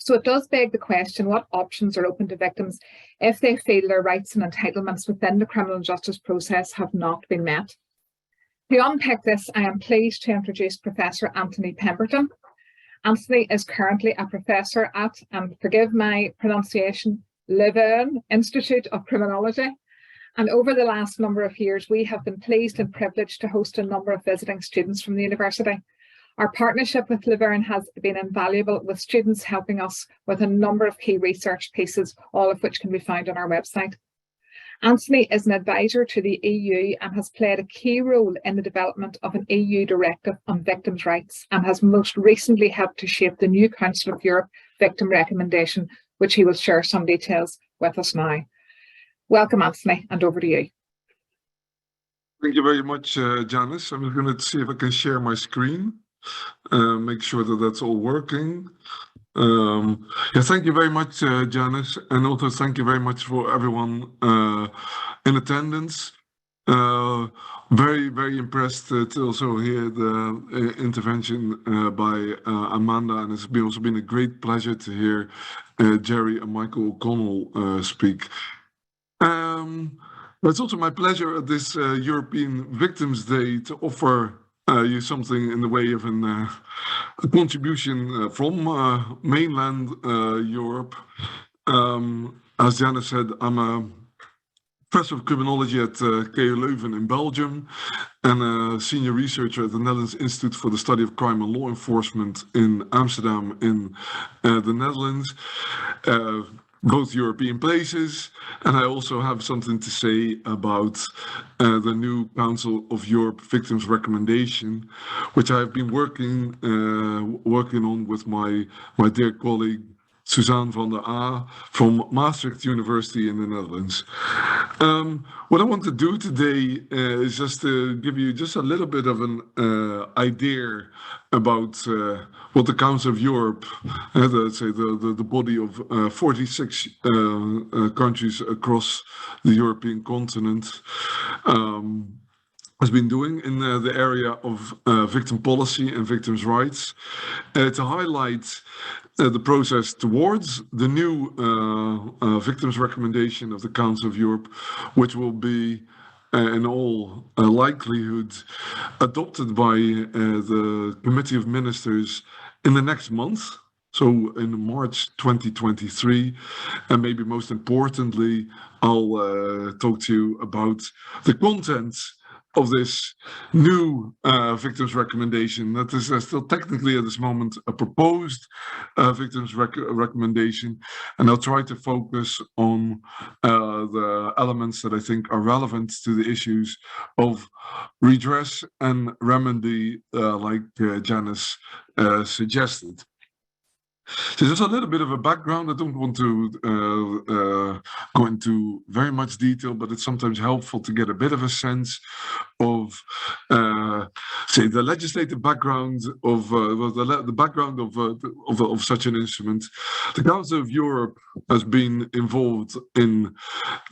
So it does beg the question, what options are open to victims if they feel their rights and entitlements within the criminal justice process have not been met? To unpick this, I am pleased to introduce Professor Antony Pemberton. Antony is currently a professor at, and forgive my pronunciation, Leuven Institute of Criminology. And over the last number of years, we have been pleased and privileged to host a number of visiting students from the university. Our partnership with Leuven has been invaluable, with students helping us with a number of key research pieces, all of which can be found on our website. Antony is an advisor to the EU and has played a key role in the development of an EU directive on victims' rights, and has most recently helped to shape the new Council of Europe victim recommendation, which he will share some details with us now. Welcome, Antony, and over to you. Thank you very much, Janice. I'm going to see if I can share my screen, make sure that that's all working. Yeah, thank you very much, Janice, and also thank you very much for everyone in attendance. Very, very impressed to also hear the intervention by Amanda, and it's also been a great pleasure to hear Jerry and Michael O'Connell speak. It's also my pleasure at this European Victims' Day to offer you something in the way of a contribution from mainland Europe. As Janice said, I'm a professor of criminology at KU Leuven in Belgium, and a senior researcher at the Netherlands Institute for the Study of Crime and Law Enforcement in Amsterdam in the Netherlands. Both European places, and I also have something to say about the new Council of Europe Victims Recommendation, which I've been working on with my dear colleague Suzanne van der A from Maastricht University in the Netherlands. What I want to do today is just to give you just a little bit of an idea about what the Council of Europe, let's say the body of 46 countries across the European continent, has been doing in the area of victim policy and victims' rights, to highlight the process towards the new victims recommendation of the Council of Europe, which will be in all likelihood adopted by the Committee of Ministers in the next month, so in March 2023. And maybe most importantly, I'll talk to you about the content of this new victims recommendation. That is still technically at this moment a proposed victims recommendation, and I'll try to focus on the elements that I think are relevant to the issues of redress and remedy, like Janice suggested. So just a little bit of a background. I don't want to go into very much detail, but it's sometimes helpful to get a bit of a sense of, say, the legislative background of the background of such an instrument. The Council of Europe has been involved in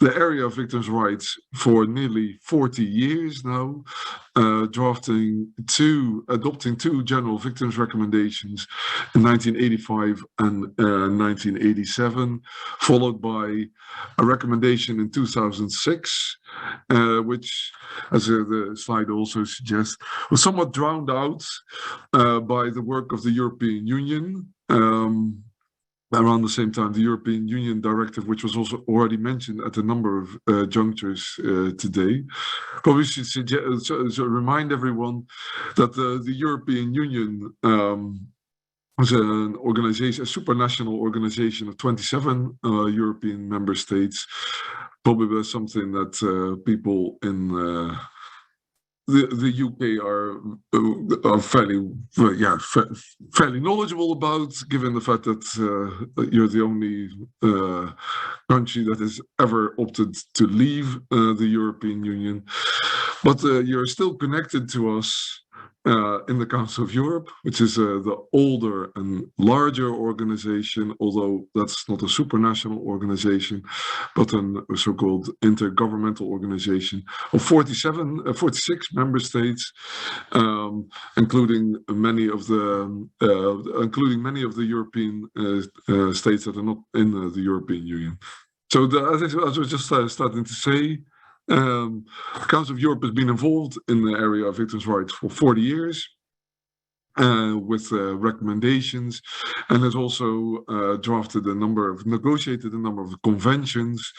the area of victims' rights for nearly 40 years now, adopting two general victims recommendations in 1985 and 1987, followed by a recommendation in 2006, which, as the slide also suggests, was somewhat drowned out by the work of the European Union. Around the same time, the European Union directive, which was also already mentioned at a number of junctures today. But we should suggest, so remind everyone that the European Union was an organization, a supranational organization of 27 European member states. Probably something that people in the UK are fairly knowledgeable about, given the fact that you're the only country that has ever opted to leave the European Union. But you're still connected to us in the Council of Europe, which is the older and larger organization, although that's not a supranational organization, but a so-called intergovernmental organization of 46 member states, including many of the European states that are not in the European Union. So, as I was just starting to say, the Council of Europe has been involved in the area of victims' rights for 40 years. With recommendations, and has also negotiated a number of conventions.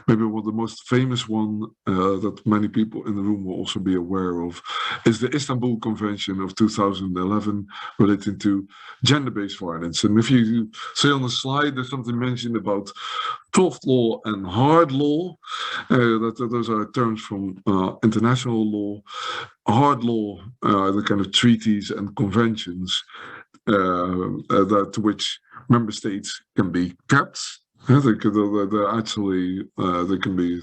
Maybe one of the most famous one that many people in the room will also be aware of is the Istanbul Convention of 2011 relating to gender-based violence. And if you see on the slide, there's something mentioned about soft law and hard law. Those are terms from international law. Hard law, the kind of treaties and conventions to which member states can be kept. They can be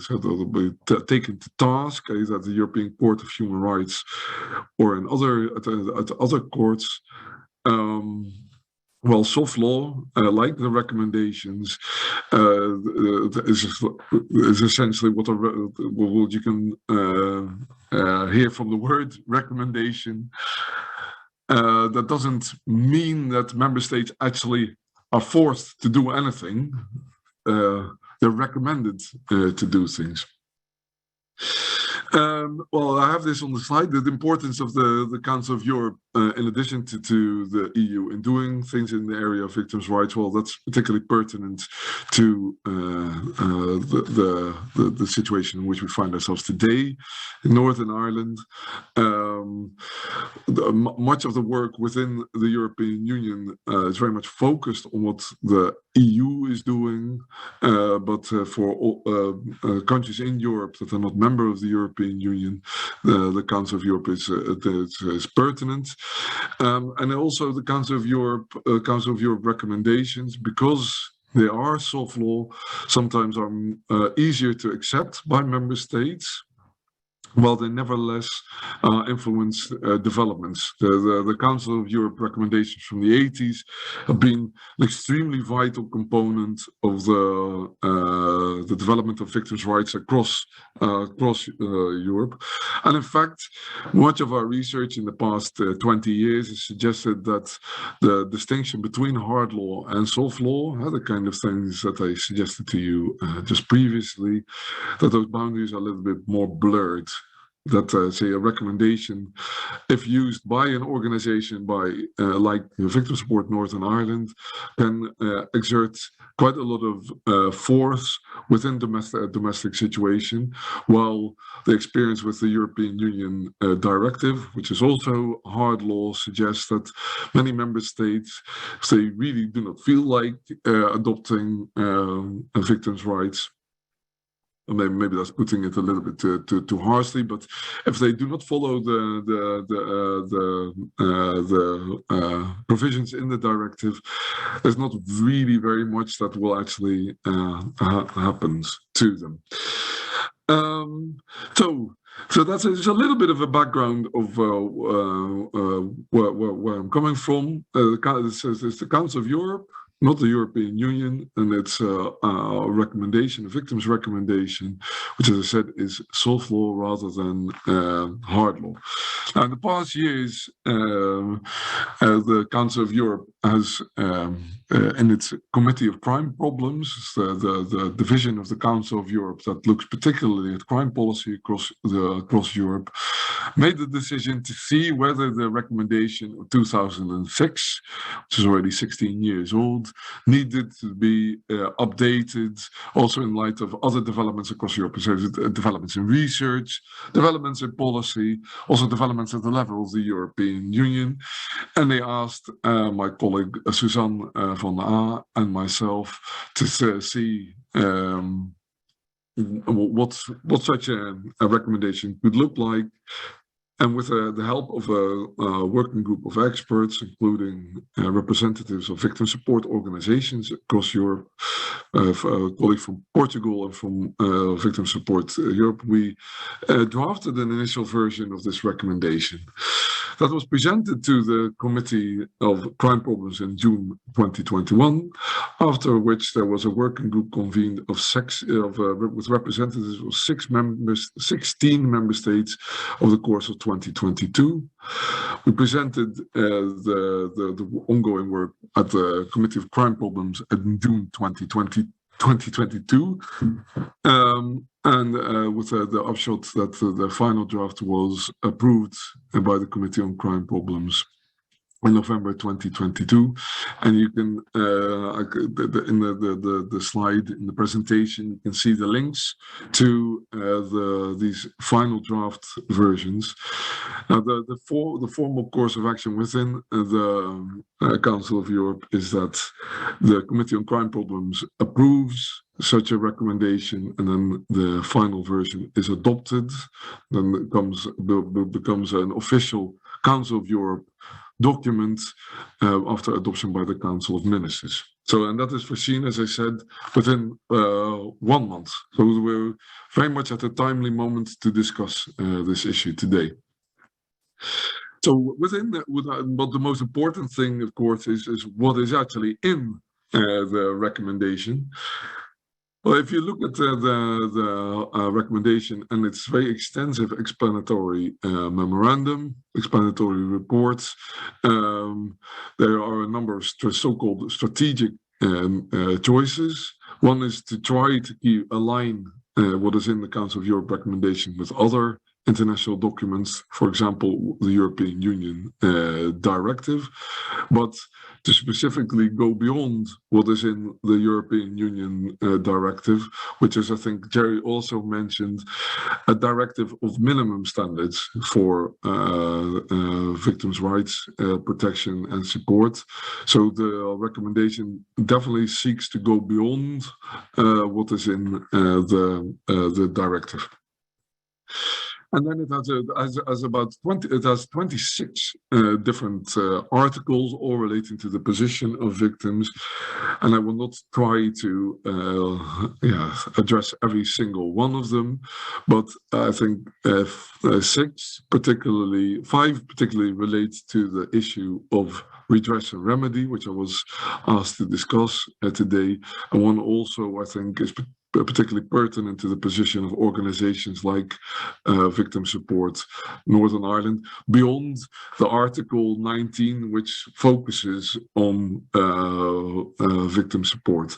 taken to task, either at the European Court of Human Rights or in at other courts. Well, soft law, like the recommendations, is essentially what you can hear from the word recommendation. That doesn't mean that member states actually are forced to do anything. They're recommended to do things. Well, I have this on the slide, the importance of the Council of Europe, in addition to the EU in doing things in the area of victims' rights. Well, that's particularly pertinent to the situation in which we find ourselves today in Northern Ireland. Much of the work within the European Union is very much focused on what the EU is doing, but for all, countries in Europe that are not members of the European Union, the Council of Europe is pertinent, and also the Council of Europe recommendations, because they are soft law, sometimes are easier to accept by member states, while they nevertheless influence developments. The Council of Europe recommendations from the 80s have been an extremely vital component of the development of victims' rights across Europe. And in fact, much of our research in the past 20 years has suggested that the distinction between hard law and soft law, the kind of things that I suggested to you just previously, that those boundaries are a little bit more blurred. That say a recommendation, if used by an organization like Victim Support Northern Ireland, can exert quite a lot of force within domestic situation, while the experience with the European Union directive, which is also hard law, suggests that many member states, if they really do not feel like adopting victims' rights, maybe that's putting it a little bit too harshly, but if they do not follow the provisions in the directive, there's not really very much that will actually happens to them. So that's a little bit of a background of where I'm coming from. It's the Council of Europe, not the European Union, and it's a recommendation, a victim's recommendation, which, as I said, is soft law rather than hard law. Now, in the past years, the Council of Europe has, in its Committee of Crime Problems, the division of the Council of Europe that looks particularly at crime policy across Europe, made the decision to see whether the recommendation of 2006, which is already 16 years old, needed to be updated, also in light of other developments across Europe, so developments in research, developments in policy, also developments at the level of the European Union. And they asked my colleague Suzanne van A and myself to see what such a recommendation could look like. And with the help of a working group of experts, including representatives of victim support organizations across Europe, a colleague from Portugal and from Victim Support Europe, we drafted an initial version of this recommendation. That was presented to the Committee of Crime Problems in June 2021, after which there was a working group convened with representatives of 16 member states over the course of 2022. We presented the ongoing work at the Committee of Crime Problems in June 2022, with the upshot that the final draft was approved by the Committee on Crime Problems in November 2022, and you can in the slide in the presentation you can see the links to these final draft versions. Now the formal course of action within the Council of Europe is that the Committee on Crime Problems approves such a recommendation, and then the final version is adopted. Then it becomes an official Council of Europe document after adoption by the Council of Ministers. So, and that is foreseen, as I said, within 1 month. So we're very much at a timely moment to discuss this issue today. So within but the most important thing, of course, is what is actually in the recommendation. Well, if you look at the recommendation and its very extensive explanatory memorandum, explanatory reports, there are a number of so-called strategic choices. One is to try to align what is in the Council of Europe recommendation with other international documents, for example, the European Union directive, but to specifically go beyond what is in the European Union directive, which is, I think Jerry also mentioned, a directive of minimum standards for victims' rights protection and support. So the recommendation definitely seeks to go beyond what is in the directive. And then it has about 26 different articles, all relating to the position of victims. And I will not try to address every single one of them, but I think five particularly relate to the issue of redress and remedy, which I was asked to discuss today. And one also, I think, is particularly pertinent to the position of organizations like Victim Support Northern Ireland, beyond the Article 19, which focuses on victim support.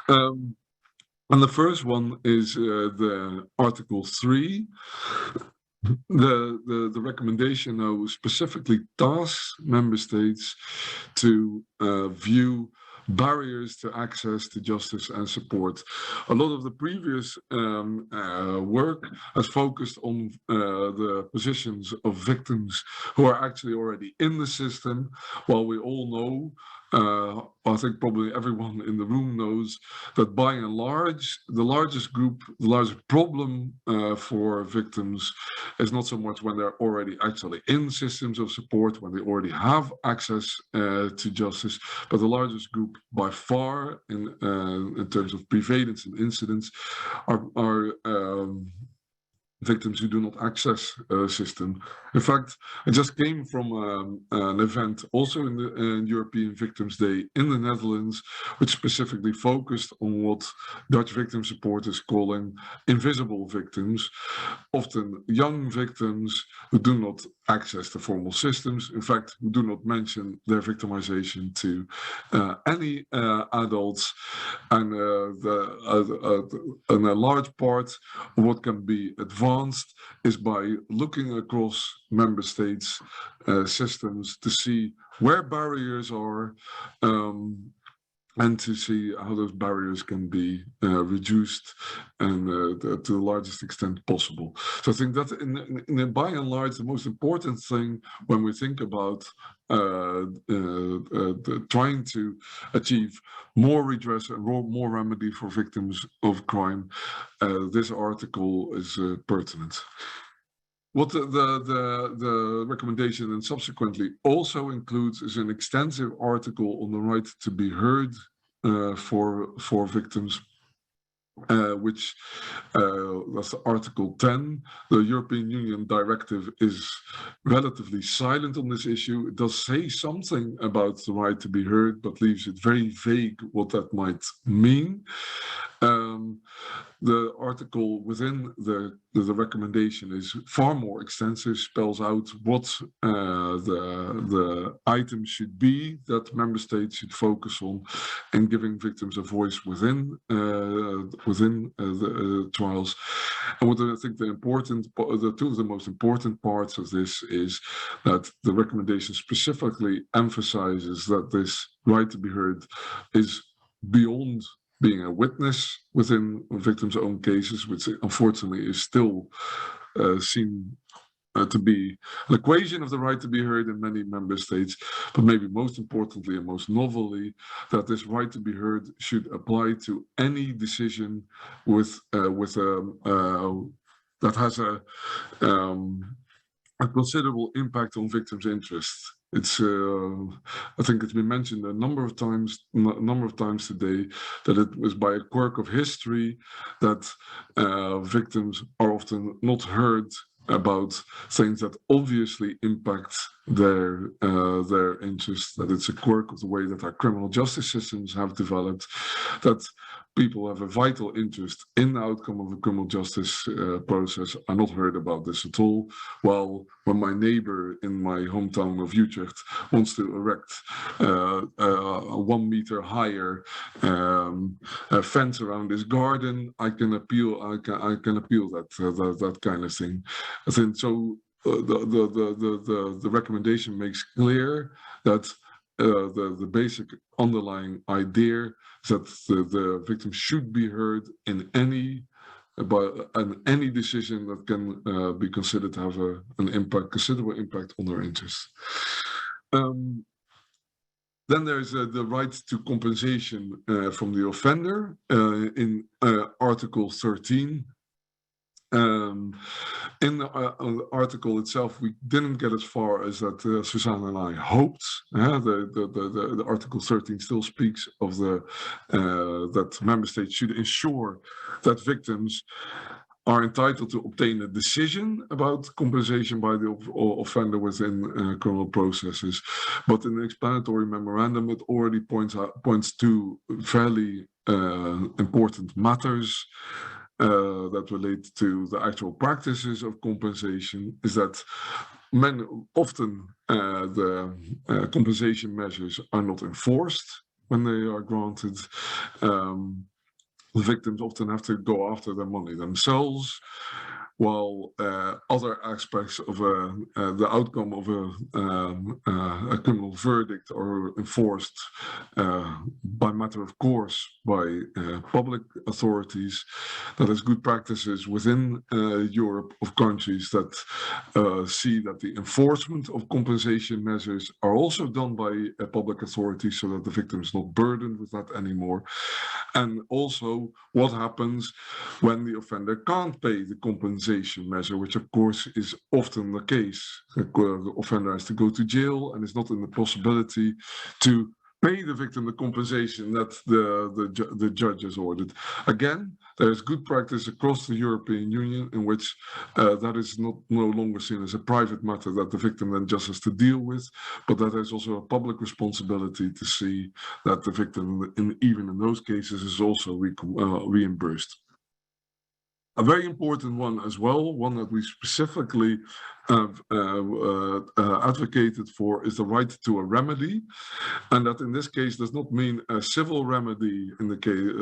And the first one is the Article 3. The recommendation now specifically tasks member states to view barriers to access to justice and support. A lot of the previous work has focused on the positions of victims who are actually already in the system, while we all know, I think probably everyone in the room knows, that by and large, the largest problem for victims is not so much when they're already actually in systems of support, when they already have access to justice, but the largest group by far in terms of prevalence and incidents are victims who do not access a system. In fact, I just came from an event also in the European Victims Day in the Netherlands, which specifically focused on what Dutch victim support is calling invisible victims, often young victims who do not access the formal systems, in fact, who do not mention their victimization to any adults, and a large part of what can be advanced is by looking across member states' systems to see where barriers are, and to see how those barriers can be reduced and to the largest extent possible. So I think that in by and large, the most important thing when we think about trying to achieve more redress and more remedy for victims of crime, this article is pertinent. What the recommendation and subsequently also includes is an extensive article on the right to be heard for victims, which that's Article 10. The European Union directive is relatively silent on this issue. It does say something about the right to be heard, but leaves it very vague what that might mean. The article within the recommendation is far more extensive, spells out what the items should be that member states should focus on, and giving victims a voice within the trials. And what I think the two of the most important parts of this is that the recommendation specifically emphasizes that this right to be heard is beyond being a witness within victims' own cases, which unfortunately is still seen to be an equation of the right to be heard in many member states, but maybe most importantly and most novelly, that this right to be heard should apply to any decision that has a considerable impact on victims' interests. It's, I think it's been mentioned a number of times today that it was by a quirk of history that victims are often not heard about things that obviously impact their interests. That it's a quirk of the way that our criminal justice systems have developed, that people have a vital interest in the outcome of the criminal justice process are not heard about this at all. While when my neighbor in my hometown of Utrecht wants to erect a 1 meter higher fence around his garden, I can appeal. I can appeal that kind of thing. I think so. The recommendation makes clear that the basic underlying idea is that the victim should be heard in any decision that can be considered to have an considerable impact on their interests. Then there's the right to compensation from the offender in Article 13. In the article itself, we didn't get as far as that Susanne and I hoped. The Article 13 still speaks of that member states should ensure that victims are entitled to obtain a decision about compensation by the offender within criminal processes. But in the explanatory memorandum, it already points to fairly important matters that relate to the actual practices of compensation. Is that often the compensation measures are not enforced when they are granted. The victims often have to go after their money themselves, while other aspects of the outcome of a criminal verdict are enforced by matter of course by public authorities. That is good practices within Europe of countries that see that the enforcement of compensation measures are also done by public authorities, so that the victim is not burdened with that anymore. And also what happens when the offender can't pay the compensation measure, which of course is often the case. The offender has to go to jail and is not in the possibility to pay the victim the compensation that the judge has ordered. Again, there is good practice across the European Union in which that is no longer seen as a private matter that the victim then just has to deal with, but that there's also a public responsibility to see that the victim, even in those cases, is also reimbursed. A very important one as well, one that we specifically have advocated for, is the right to a remedy, and that in this case does not mean a civil remedy in the case,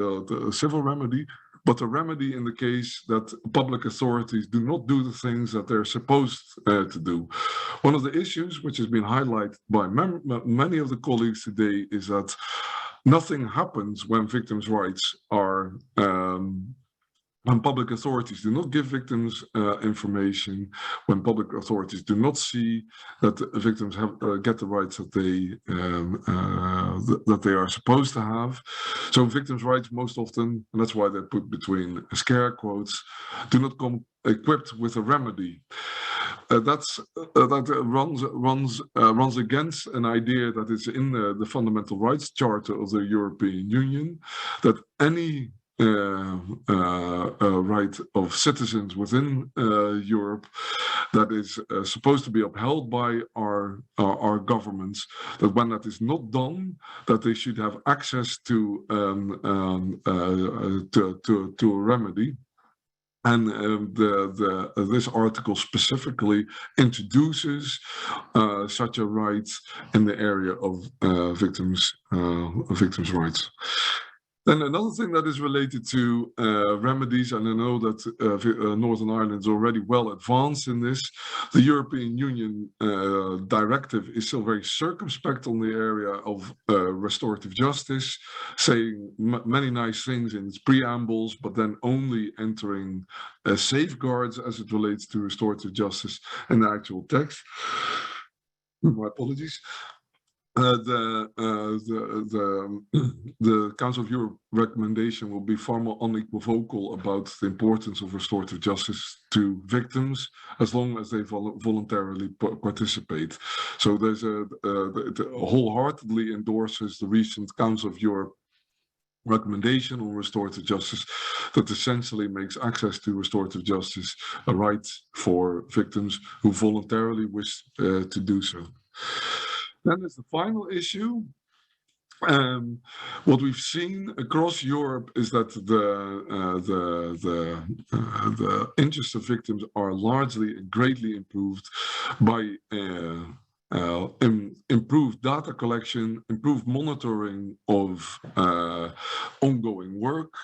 but a remedy in the case that public authorities do not do the things that they're supposed to do. One of the issues which has been highlighted by many of the colleagues today is that nothing happens when victims' rights are when public authorities do not give victims information, when public authorities do not see that victims get the rights that they are supposed to have. So victims' rights most often, and that's why they're put between scare quotes, do not come equipped with a remedy. That runs against an idea that is in the Fundamental Rights Charter of the European Union, that any right of citizens within Europe that is supposed to be upheld by our governments, that when that is not done, that they should have access to a remedy. And this article specifically introduces such a right in the area of victims' rights. Then another thing that is related to remedies, and I know that Northern Ireland is already well advanced in this. The European Union directive is still very circumspect on the area of restorative justice, saying many nice things in its preambles, but then only entering safeguards as it relates to restorative justice in the actual text. My apologies. The Council of Europe recommendation will be far more unequivocal about the importance of restorative justice to victims as long as they voluntarily participate. So there's it wholeheartedly endorses the recent Council of Europe recommendation on restorative justice that essentially makes access to restorative justice a right for victims who voluntarily wish to do so. Then there's the final issue. What we've seen across Europe is that the interests of victims are largely and greatly improved by improved data collection, improved monitoring of ongoing work.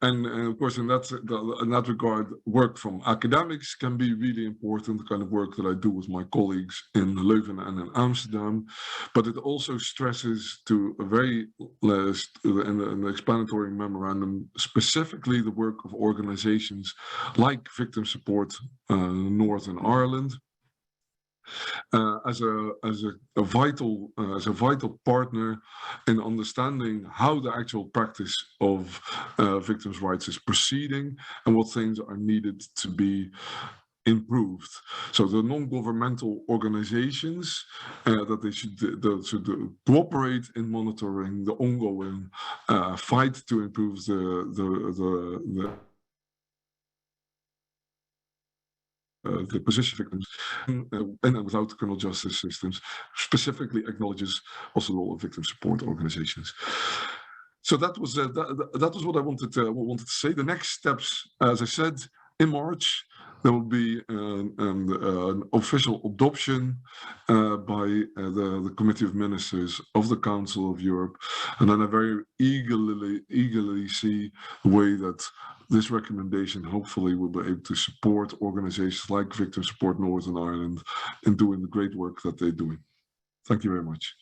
And of course, in that regard, work from academics can be really important, the kind of work that I do with my colleagues in Leuven and in Amsterdam. But it also stresses to a very, in the explanatory memorandum, specifically the work of organizations like Victim Support Northern Ireland, as a vital partner in understanding how the actual practice of victims' rights is proceeding and what things are needed to be improved. So the non-governmental organizations that they should cooperate in monitoring the ongoing fight to improve the position of victims and without criminal justice systems, specifically acknowledges also the role of victim support organizations. So that was what I wanted to say. The next steps, as I said, in March, there will be an official adoption by the Committee of Ministers of the Council of Europe, and then I very eagerly see the way that this recommendation hopefully will be able to support organizations like Victim Support Northern Ireland in doing the great work that they're doing. Thank you very much.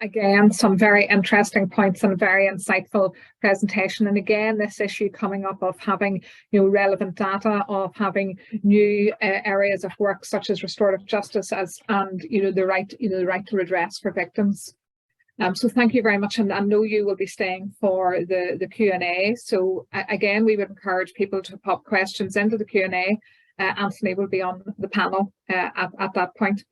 Again, some very interesting points and a very insightful presentation. And again, this issue coming up of having relevant data, of having new areas of work such as restorative justice and the right to redress for victims. So thank you very much, and I know you will be staying for the Q&A. So again, we would encourage people to pop questions into the Q&A. Anthony will be on the panel at that point.